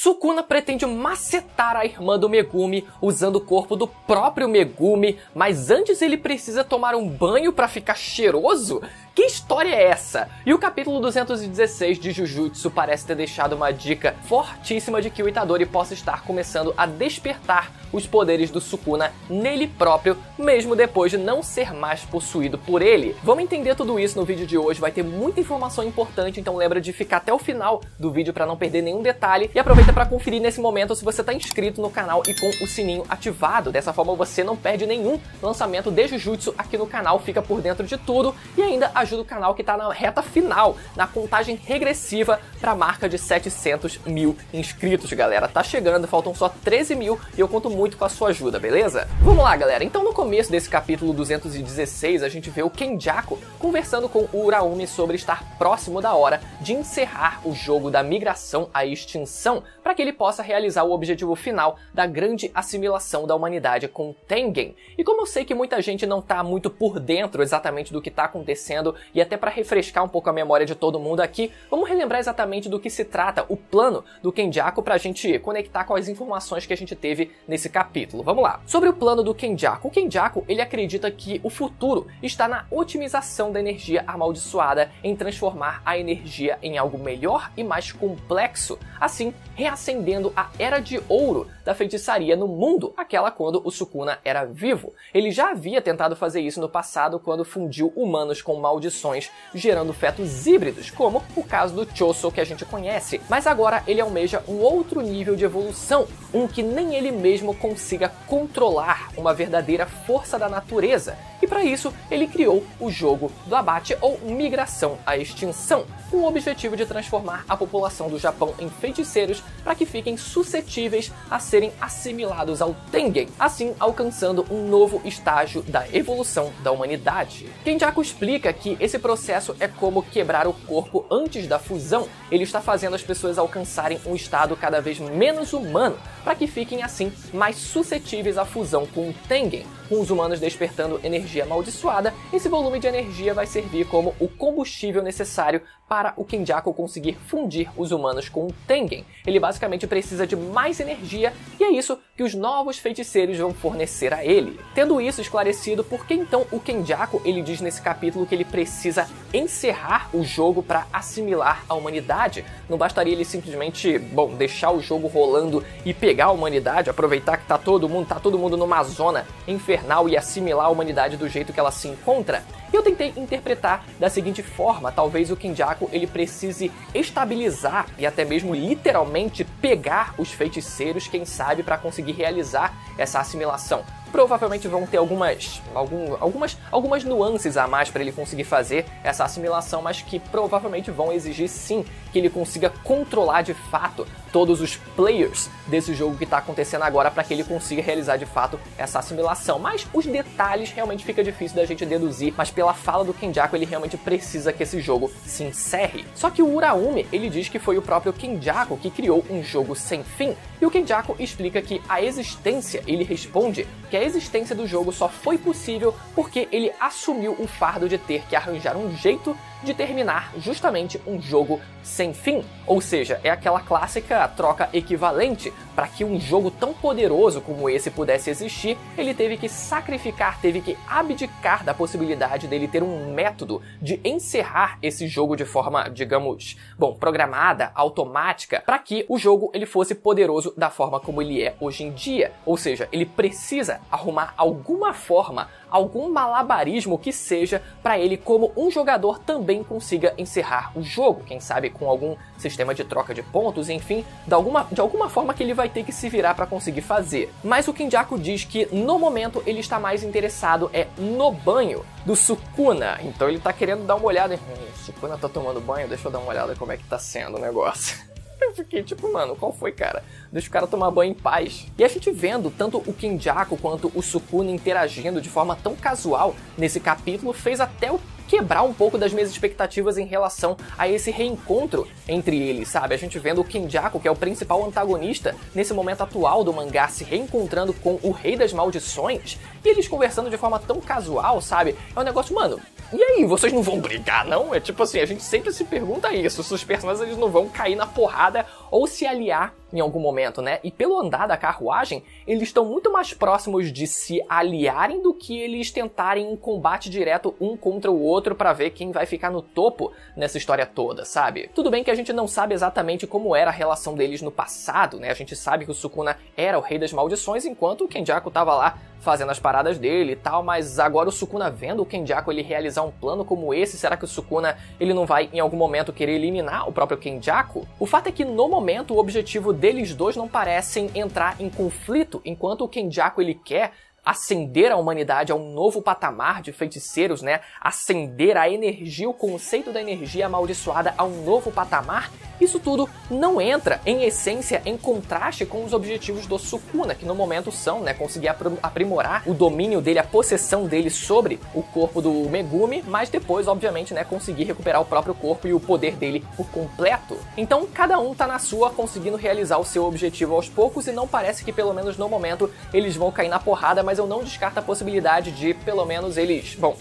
Sukuna pretende macetar a irmã do Megumi usando o corpo do próprio Megumi, mas antes ele precisa tomar um banho pra ficar cheiroso? Que história é essa? E o capítulo 216 de Jujutsu parece ter deixado uma dica fortíssima de que o Itadori possa estar começando a despertar os poderes do Sukuna nele próprio, mesmo depois de não ser mais possuído por ele. Vamos entender tudo isso no vídeo de hoje, vai ter muita informação importante, então lembra de ficar até o final do vídeo para não perder nenhum detalhe e aproveita para conferir nesse momento se você está inscrito no canal e com o sininho ativado. Dessa forma você não perde nenhum lançamento de Jujutsu aqui no canal, fica por dentro de tudo e ainda ajuda o canal que está na reta final, na contagem regressiva para a marca de 700 mil inscritos, galera. Tá chegando, faltam só 13 mil e eu conto muito com a sua ajuda, beleza? Vamos lá, galera. Então no começo desse capítulo 216 a gente vê o Kenjaku conversando com o Uraumi sobre estar próximo da hora de encerrar o jogo da migração à extinção para que ele possa realizar o objetivo final da grande assimilação da humanidade com Tengen. E como eu sei que muita gente não tá muito por dentro exatamente do que tá acontecendo e até para refrescar um pouco a memória de todo mundo aqui, vamos relembrar exatamente do que se trata o plano do Kenjaku pra gente conectar com as informações que a gente teve nesse capítulo. Vamos lá. Sobre o plano do Kenjaku. O Kenjaku, ele acredita que o futuro está na otimização da energia amaldiçoada, em transformar a energia em algo melhor e mais complexo, assim reacendendo a Era de Ouro da feitiçaria no mundo, aquela quando o Sukuna era vivo. Ele já havia tentado fazer isso no passado quando fundiu humanos com maldições, gerando fetos híbridos, como o caso do Choso que a gente conhece. Mas agora ele almeja um outro nível de evolução, um que nem ele mesmo consiga controlar, uma verdadeira força da natureza. E para isso ele criou o jogo do abate ou migração à extinção, com o objetivo de transformar a população do Japão em feiticeiros para que fiquem suscetíveis a serem assimilados ao Tengen, assim alcançando um novo estágio da evolução da humanidade. Kenjaku explica que esse processo é como quebrar o corpo antes da fusão. Ele está fazendo as pessoas alcançarem um estado cada vez menos humano, para que fiquem assim mais suscetíveis à fusão com o Tengen. Com os humanos despertando energia amaldiçoada, esse volume de energia vai servir como o combustível necessário para o Kenjaku conseguir fundir os humanos com o Tengen. Ele basicamente precisa de mais energia e é isso que os novos feiticeiros vão fornecer a ele. Tendo isso esclarecido, por que então o Kenjaku ele diz nesse capítulo que ele precisa encerrar o jogo para assimilar a humanidade? Não bastaria ele simplesmente, deixar o jogo rolando e pegar a humanidade, aproveitar que tá todo mundo numa zona infernal e assimilar a humanidade do jeito que ela se encontra? Eu tentei interpretar da seguinte forma: talvez o Kenjaku ele precise estabilizar e até mesmo literalmente pegar os feiticeiros, quem sabe, para conseguir realizar essa assimilação. Provavelmente vão ter algumas nuances a mais para ele conseguir fazer essa assimilação, mas que provavelmente vão exigir sim que ele consiga controlar de fato todos os players desse jogo que está acontecendo agora para que ele consiga realizar de fato essa assimilação. Mas os detalhes realmente fica difícil da gente deduzir, mas pela fala do Kenjaku ele realmente precisa que esse jogo se encerre. Só que o Uraumi ele diz que foi o próprio Kenjaku que criou um jogo sem fim, e o Kenjaku explica que a existência, ele responde que a existência do jogo só foi possível porque ele assumiu o fardo de ter que arranjar um jeito de terminar justamente um jogo sem fim. Ou seja, é aquela clássica troca equivalente. Para que um jogo tão poderoso como esse pudesse existir, ele teve que sacrificar, teve que abdicar da possibilidade dele ter um método de encerrar esse jogo de forma, digamos, programada, automática, para que o jogo ele fosse poderoso da forma como ele é hoje em dia. Ou seja, ele precisa arrumar alguma forma, algum malabarismo que seja para ele, como um jogador, também consiga encerrar o jogo. Quem sabe com algum sistema de troca de pontos, enfim, de alguma forma que ele vai ter que se virar para conseguir fazer. Mas o Kenjaku diz que no momento ele está mais interessado no banho do Sukuna. Então ele tá querendo dar uma olhada. Sukuna tá tomando banho? Deixa eu dar uma olhada como é que tá sendo o negócio. Eu fiquei tipo, mano, qual foi, cara? Deixa o cara tomar banho em paz. E a gente vendo tanto o Kenjaku quanto o Sukuna interagindo de forma tão casual nesse capítulo fez até o quebrar um pouco das minhas expectativas em relação a esse reencontro entre eles, sabe? A gente vendo o Kenjaku, que é o principal antagonista nesse momento atual do mangá, se reencontrando com o Rei das Maldições, e eles conversando de forma tão casual, sabe? É um negócio, mano, e aí, vocês não vão brigar, não? É tipo assim, a gente sempre se pergunta isso, se os personagens eles não vão cair na porrada ou se aliar em algum momento, né? E pelo andar da carruagem, eles estão muito mais próximos de se aliarem do que eles tentarem um combate direto um contra o outro pra ver quem vai ficar no topo nessa história toda, sabe? Tudo bem que a gente não sabe exatamente como era a relação deles no passado, né? A gente sabe que o Sukuna era o Rei das Maldições, enquanto o Kenjaku tava lá fazendo as paradas dele e tal, mas agora o Sukuna vendo o Kenjaku ele realizar um plano como esse, será que o Sukuna ele não vai em algum momento querer eliminar o próprio Kenjaku? O fato é que no momento o objetivo deles dois não parecem entrar em conflito, enquanto o Kenjaku ele quer ascender a humanidade a um novo patamar de feiticeiros, né? Ascender a energia, o conceito da energia amaldiçoada a um novo patamar. Isso tudo não entra, em essência, em contraste com os objetivos do Sukuna, que no momento são, né, conseguir aprimorar o domínio dele, a possessão dele sobre o corpo do Megumi, mas depois, obviamente, né, conseguir recuperar o próprio corpo e o poder dele por completo. Então, cada um tá na sua, conseguindo realizar o seu objetivo aos poucos, e não parece que, pelo menos no momento, eles vão cair na porrada, mas eu não descarto a possibilidade de, pelo menos, eles, bom,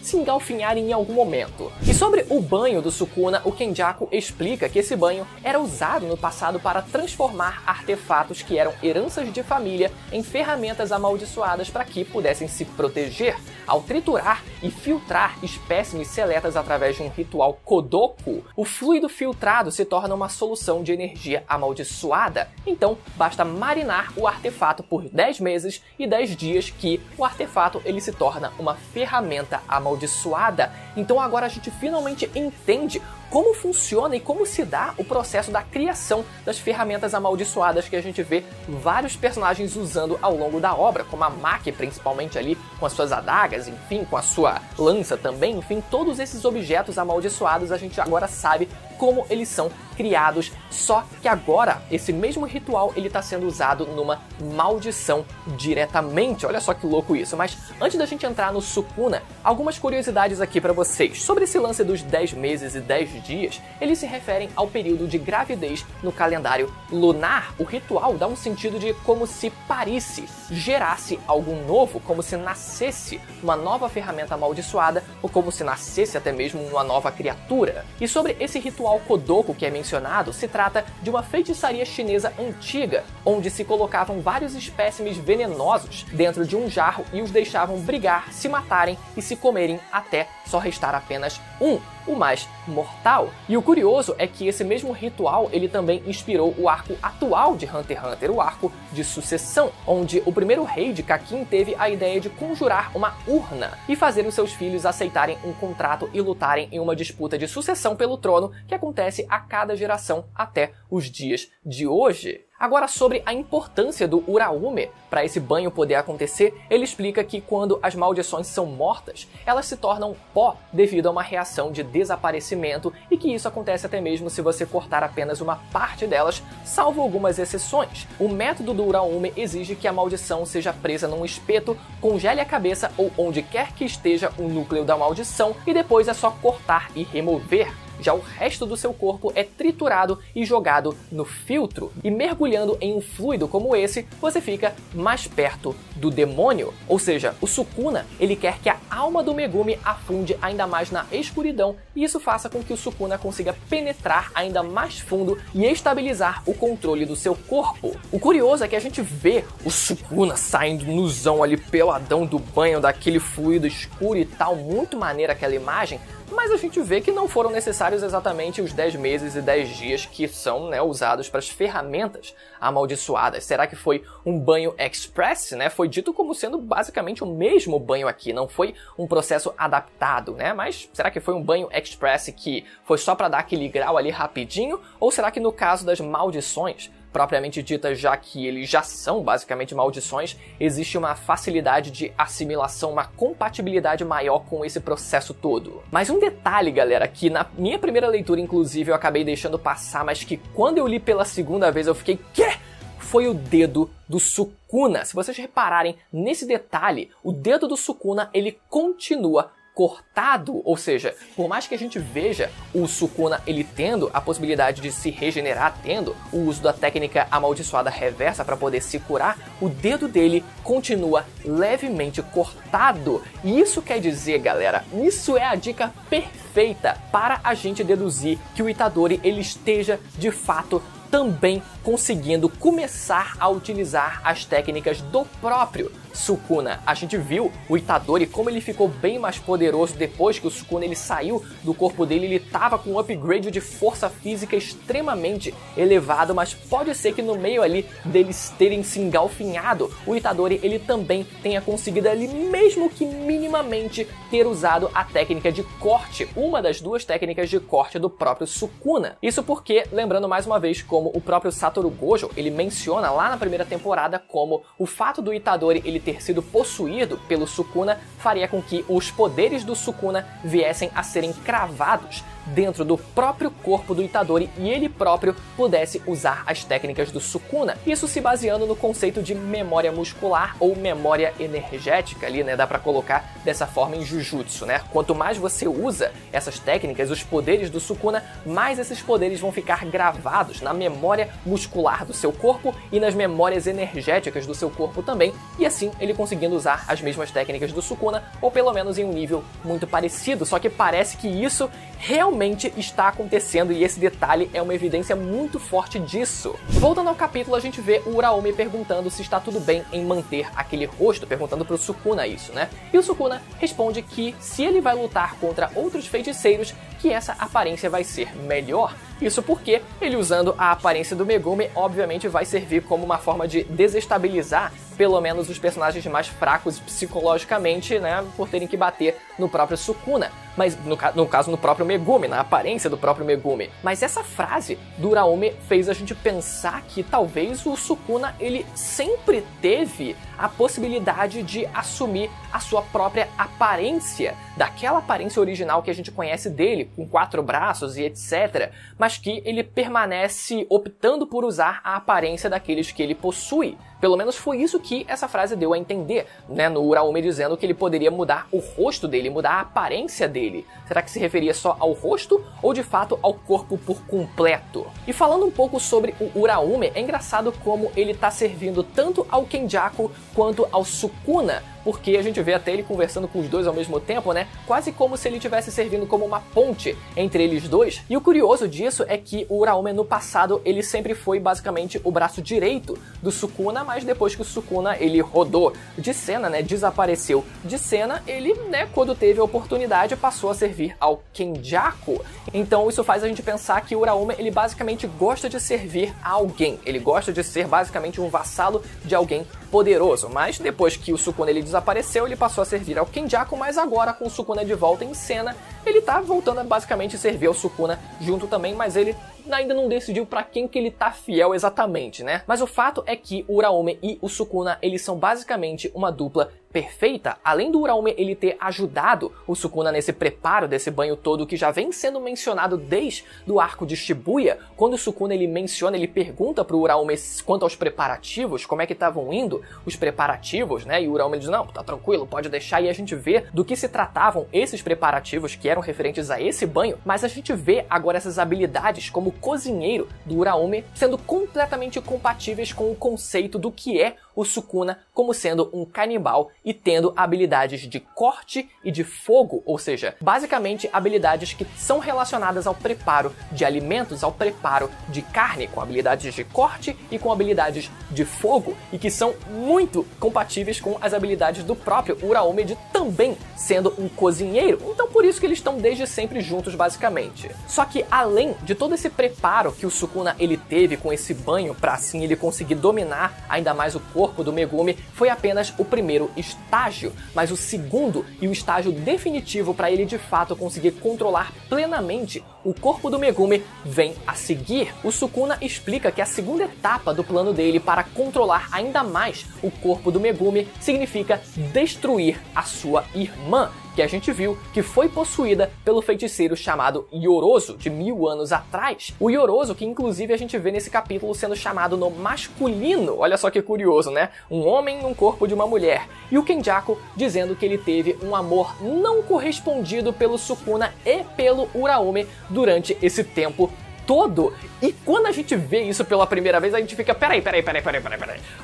se engalfinharem em algum momento. E sobre o banho do Sukuna, o Kenjaku explica que esse banho era usado no passado para transformar artefatos que eram heranças de família em ferramentas amaldiçoadas para que pudessem se proteger. Ao triturar e filtrar espécimes seletas através de um ritual Kodoku, o fluido filtrado se torna uma solução de energia amaldiçoada. Então, basta marinar o artefato por 10 meses e 10 dias que o artefato ele se torna uma ferramenta amaldiçoada. Então agora a gente finalmente entende como funciona e como se dá o processo da criação das ferramentas amaldiçoadas que a gente vê vários personagens usando ao longo da obra, como a Maki principalmente ali com as suas adagas, enfim, com a sua lança também, enfim, todos esses objetos amaldiçoados a gente agora sabe como eles são criados, só que agora esse mesmo ritual ele está sendo usado numa maldição diretamente. Olha só que louco isso. Mas antes da gente entrar no Sukuna, algumas curiosidades aqui para vocês. Sobre esse lance dos 10 meses e 10 dias, eles se referem ao período de gravidez no calendário lunar. O ritual dá um sentido de como se parisse, gerasse algo novo, como se nascesse uma nova ferramenta amaldiçoada, ou como se nascesse até mesmo uma nova criatura. E sobre esse ritual Kodoku que é mencionado, se trata de uma feitiçaria chinesa antiga, onde se colocavam vários espécimes venenosos dentro de um jarro e os deixavam brigar, se matarem e se comerem até só restar apenas um, o mais mortal. E o curioso é que esse mesmo ritual ele também inspirou o arco atual de Hunter x Hunter, o arco de sucessão, onde o primeiro rei de Kakin teve a ideia de conjurar uma urna e fazer os seus filhos aceitarem um contrato e lutarem em uma disputa de sucessão pelo trono que acontece a cada geração até os dias de hoje. Agora, sobre a importância do Uraume para esse banho poder acontecer, ele explica que quando as maldições são mortas, elas se tornam pó devido a uma reação de desaparecimento e que isso acontece até mesmo se você cortar apenas uma parte delas, salvo algumas exceções. O método do Uraume exige que a maldição seja presa num espeto, congele a cabeça ou onde quer que esteja o núcleo da maldição e depois é só cortar e remover. Já o resto do seu corpo é triturado e jogado no filtro. E mergulhando em um fluido como esse, você fica mais perto do demônio. Ou seja, o Sukuna, ele quer que a alma do Megumi afunde ainda mais na escuridão e isso faça com que o Sukuna consiga penetrar ainda mais fundo e estabilizar o controle do seu corpo. O curioso é que a gente vê o Sukuna saindo nuzão ali peladão do banho, daquele fluido escuro e tal, muito maneira aquela imagem, mas a gente vê que não foram necessários exatamente os 10 meses e 10 dias que são, né, usados para as ferramentas amaldiçoadas. Será que foi um banho express, né? Foi dito como sendo basicamente o mesmo banho aqui, não foi um processo adaptado, né? Mas será que foi um banho express que foi só para dar aquele grau ali rapidinho? Ou será que no caso das maldições propriamente dita, já que eles já são basicamente maldições, existe uma facilidade de assimilação, uma compatibilidade maior com esse processo todo. Mas um detalhe, galera, que na minha primeira leitura, inclusive, eu acabei deixando passar, mas que quando eu li pela segunda vez eu fiquei, quê? Foi o dedo do Sukuna. Se vocês repararem nesse detalhe, o dedo do Sukuna, ele continua cortado, ou seja, por mais que a gente veja o Sukuna ele tendo a possibilidade de se regenerar, tendo o uso da técnica amaldiçoada reversa para poder se curar, o dedo dele continua levemente cortado. E isso quer dizer, galera, isso é a dica perfeita para a gente deduzir que o Itadori ele esteja de fato também conseguindo começar a utilizar as técnicas do próprio Sukuna. A gente viu o Itadori como ele ficou bem mais poderoso depois que o Sukuna ele saiu do corpo dele, ele estava com um upgrade de força física extremamente elevado, mas pode ser que no meio ali deles terem se engalfinhado, o Itadori ele também tenha conseguido ali, mesmo que minimamente, ter usado a técnica de corte, uma das duas técnicas de corte do próprio Sukuna. Isso porque, lembrando mais uma vez, como o próprio Satoru Gojo, ele menciona lá na primeira temporada como o fato do Itadori ele ter sido possuído pelo Sukuna faria com que os poderes do Sukuna viessem a serem cravados dentro do próprio corpo do Itadori e ele próprio pudesse usar as técnicas do Sukuna. Isso se baseando no conceito de memória muscular ou memória energética ali, né? Dá pra colocar dessa forma em Jujutsu, né? Quanto mais você usa essas técnicas, os poderes do Sukuna, mais esses poderes vão ficar gravados na memória muscular do seu corpo e nas memórias energéticas do seu corpo também, e assim ele conseguindo usar as mesmas técnicas do Sukuna, ou pelo menos em um nível muito parecido, só que parece que isso realmente está acontecendo e esse detalhe é uma evidência muito forte disso. Voltando ao capítulo, a gente vê o Uraome perguntando se está tudo bem em manter aquele rosto, perguntando pro Sukuna isso, né? E o Sukuna responde que se ele vai lutar contra outros feiticeiros, que essa aparência vai ser melhor. Isso porque ele usando a aparência do Megumi, obviamente vai servir como uma forma de desestabilizar pelo menos os personagens mais fracos psicologicamente, né, por terem que bater no próprio Sukuna. Mas no caso no próprio Megumi, na aparência do próprio Megumi. Mas essa frase do Uraome fez a gente pensar que talvez o Sukuna ele sempre teve a possibilidade de assumir a sua própria aparência, daquela aparência original que a gente conhece dele, com 4 braços e etc, mas que ele permanece optando por usar a aparência daqueles que ele possui. Pelo menos foi isso que essa frase deu a entender, né, no Uraome dizendo que ele poderia mudar o rosto dele, mudar a aparência dele. Será que se referia só ao rosto ou de fato ao corpo por completo? E falando um pouco sobre o Uraome, é engraçado como ele tá servindo tanto ao Kenjaku quanto ao Sukuna, porque a gente vê até ele conversando com os dois ao mesmo tempo, né? Quase como se ele estivesse servindo como uma ponte entre eles dois. E o curioso disso é que o Uraome no passado, ele sempre foi basicamente o braço direito do Sukuna, mas depois que o Sukuna, ele rodou de cena, né? Desapareceu de cena, ele, né, quando teve a oportunidade, passou a servir ao Kenjaku. Então isso faz a gente pensar que o Uraome, ele basicamente gosta de servir a alguém. Ele gosta de ser basicamente um vassalo de alguém poderoso, mas depois que o Sukuna ele desapareceu, ele passou a servir ao Kenjaku, mas agora com o Sukuna de volta em cena, ele tá voltando a basicamente servir ao Sukuna junto também, mas ele ainda não decidiu pra quem que ele tá fiel exatamente, né? Mas o fato é que o Uraome e o Sukuna, eles são basicamente uma dupla perfeita. Além do Uraome ele ter ajudado o Sukuna nesse preparo desse banho todo que já vem sendo mencionado desde o arco de Shibuya, quando o Sukuna ele menciona, ele pergunta pro Uraome quanto aos preparativos, como é que estavam indo os preparativos, né? E o Uraome diz, não, tá tranquilo, pode deixar, e a gente vê do que se tratavam esses preparativos que eram referentes a esse banho, mas a gente vê agora essas habilidades como cozinheiro do Uraome sendo completamente compatíveis com o conceito do que é o Sukuna como sendo um canibal e tendo habilidades de corte e de fogo, ou seja, basicamente habilidades que são relacionadas ao preparo de alimentos, ao preparo de carne, com habilidades de corte e com habilidades de fogo, e que são muito compatíveis com as habilidades do próprio Uraome de também sendo um cozinheiro. Então por isso que eles estão desde sempre juntos basicamente. Só que além de todo esse preparo que o Sukuna ele teve com esse banho para assim ele conseguir dominar ainda mais o corpo do Megumi, foi apenas o primeiro estágio, mas o segundo e o estágio definitivo para ele de fato conseguir controlar plenamente o corpo do Megumi vem a seguir. O Sukuna explica que a segunda etapa do plano dele para controlar ainda mais o corpo do Megumi significa destruir a sua sua irmã, que a gente viu que foi possuída pelo feiticeiro chamado Yoroso, de 1000 anos atrás. O Yoroso, que inclusive a gente vê nesse capítulo sendo chamado no masculino, olha só que curioso, né? Um homem num corpo de uma mulher. E o Kenjaku dizendo que ele teve um amor não correspondido pelo Sukuna e pelo Uraume durante esse tempo todo. E quando a gente vê isso pela primeira vez, a gente fica, peraí.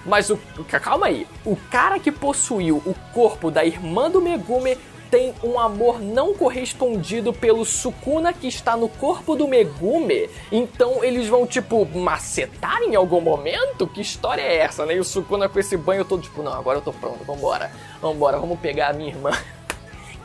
Mas calma aí, o cara que possuiu o corpo da irmã do Megumi tem um amor não correspondido pelo Sukuna que está no corpo do Megumi, então eles vão, tipo, macetar em algum momento? Que história é essa, né? E o Sukuna com esse banho todo, tipo, não, agora eu tô pronto, vambora, vamos pegar a minha irmã.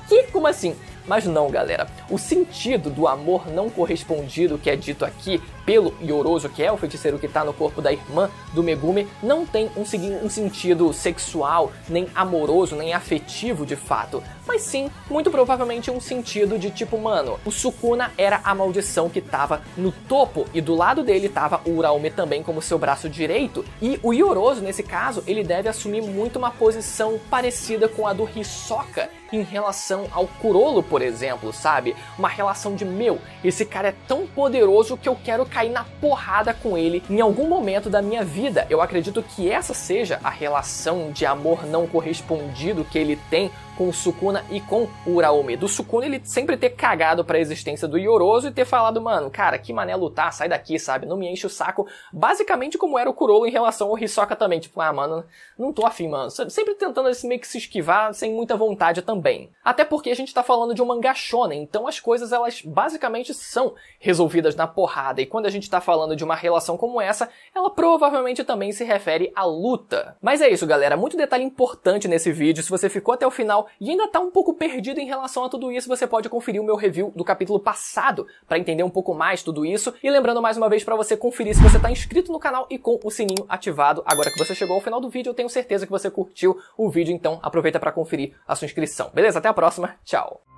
Que? Como assim? Mas não, galera. O sentido do amor não correspondido que é dito aqui pelo Yoroso, que é o feiticeiro que está no corpo da irmã do Megumi, não tem um sentido sexual, nem amoroso, nem afetivo de fato, mas sim, muito provavelmente um sentido de tipo, mano, o Sukuna era a maldição que tava no topo e do lado dele tava o Uraume também como seu braço direito, e o Yoroso, nesse caso, ele deve assumir muito uma posição parecida com a do Hisoka em relação ao Kurolo, por exemplo, sabe? Uma relação de, meu, esse cara é tão poderoso que eu quero cair na porrada com ele em algum momento da minha vida. Eu acredito que essa seja a relação de amor não correspondido que ele tem com o Sukuna e com o Uraume. Do Sukuna ele sempre ter cagado pra existência do Yoroso e ter falado, mano, cara, que mané lutar, sai daqui, sabe? Não me enche o saco. Basicamente como era o Kurolo em relação ao Hisoka também. Tipo, ah, mano, não tô afim, mano. Sempre tentando meio que se esquivar sem muita vontade também. Até porque a gente tá falando de um mangá shonen, então as coisas, elas basicamente são resolvidas na porrada. E quando a gente tá falando de uma relação como essa, ela provavelmente também se refere à luta. Mas é isso, galera. Muito detalhe importante nesse vídeo. Se você ficou até o final e ainda tá um pouco perdido em relação a tudo isso, você pode conferir o meu review do capítulo passado para entender um pouco mais tudo isso. E lembrando mais uma vez para você conferir se você tá inscrito no canal e com o sininho ativado. Agora que você chegou ao final do vídeo, eu tenho certeza que você curtiu o vídeo, então aproveita para conferir a sua inscrição. Beleza? Até a próxima. Tchau!